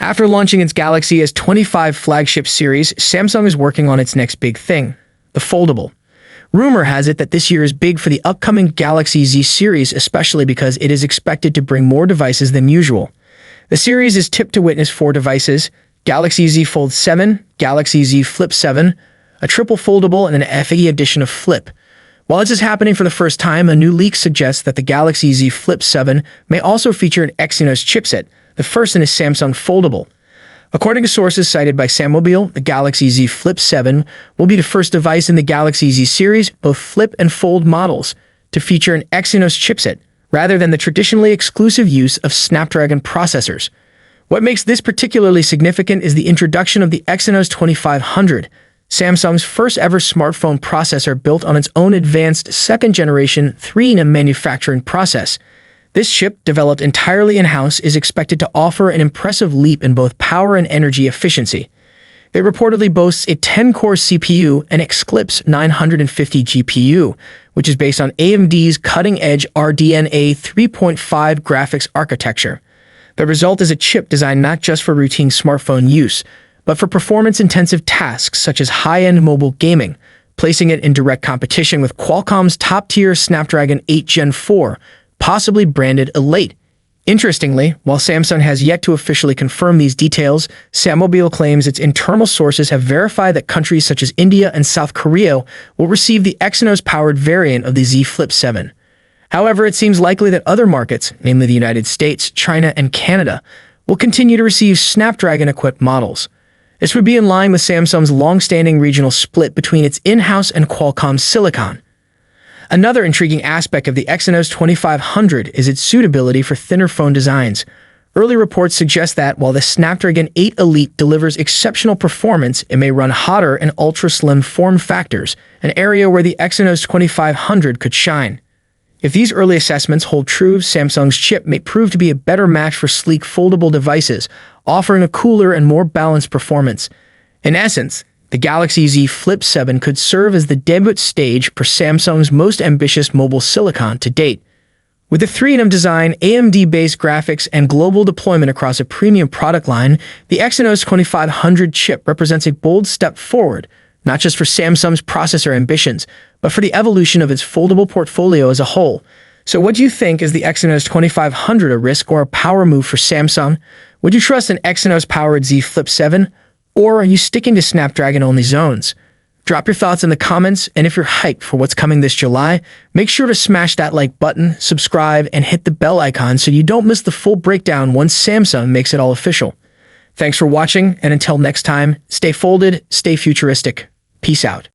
After launching its Galaxy S25 flagship series, Samsung is working on its next big thing, the foldable. Rumor has it that this year is big for the upcoming Galaxy Z series, especially because it is expected to bring more devices than usual. The series is tipped to witness 4 devices: Galaxy Z Fold 7, Galaxy Z Flip 7, a triple foldable, and an FE edition of Flip. While this is happening for the first time, a new leak suggests that the Galaxy Z Flip 7 may also feature an Exynos chipset, the first in a Samsung foldable. According to sources cited by Sammobile, the Galaxy Z Flip 7 will be the first device in the Galaxy Z series, both flip and fold models, to feature an Exynos chipset, rather than the traditionally exclusive use of Snapdragon processors. What makes this particularly significant is the introduction of the Exynos 2500, Samsung's first-ever smartphone processor built on its own advanced second-generation 3nm manufacturing process. This chip, developed entirely in-house, is expected to offer an impressive leap in both power and energy efficiency. It reportedly boasts a 10-core CPU and Eclipse 950 GPU, which is based on AMD's cutting-edge RDNA 3.5 graphics architecture. The result is a chip designed not just for routine smartphone use, but for performance-intensive tasks such as high-end mobile gaming, placing it in direct competition with Qualcomm's top-tier Snapdragon 8 Gen 4, possibly branded Elite. Interestingly, while Samsung has yet to officially confirm these details, Sammobile claims its internal sources have verified that countries such as India and South Korea will receive the Exynos-powered variant of the Z Flip 7. However, it seems likely that other markets, namely the United States, China, and Canada, will continue to receive Snapdragon-equipped models. This would be in line with Samsung's long-standing regional split between its in-house and Qualcomm silicon. Another intriguing aspect of the Exynos 2500 is its suitability for thinner phone designs. Early reports suggest that while the Snapdragon 8 Elite delivers exceptional performance, it may run hotter in ultra-slim form factors, an area where the Exynos 2500 could shine. If these early assessments hold true, Samsung's chip may prove to be a better match for sleek foldable devices, offering a cooler and more balanced performance. In essence, the Galaxy Z Flip 7 could serve as the debut stage for Samsung's most ambitious mobile silicon to date. With the 3nm design, AMD-based graphics, and global deployment across a premium product line, the Exynos 2500 chip represents a bold step forward, not just for Samsung's processor ambitions, but for the evolution of its foldable portfolio as a whole. So what do you think? Is the Exynos 2500 a risk or a power move for Samsung? Would you trust an Exynos-powered Z Flip 7? Or are you sticking to Snapdragon-only zones? Drop your thoughts in the comments, and if you're hyped for what's coming this July, make sure to smash that like button, subscribe, and hit the bell icon so you don't miss the full breakdown once Samsung makes it all official. Thanks for watching, and until next time, stay folded, stay futuristic. Peace out.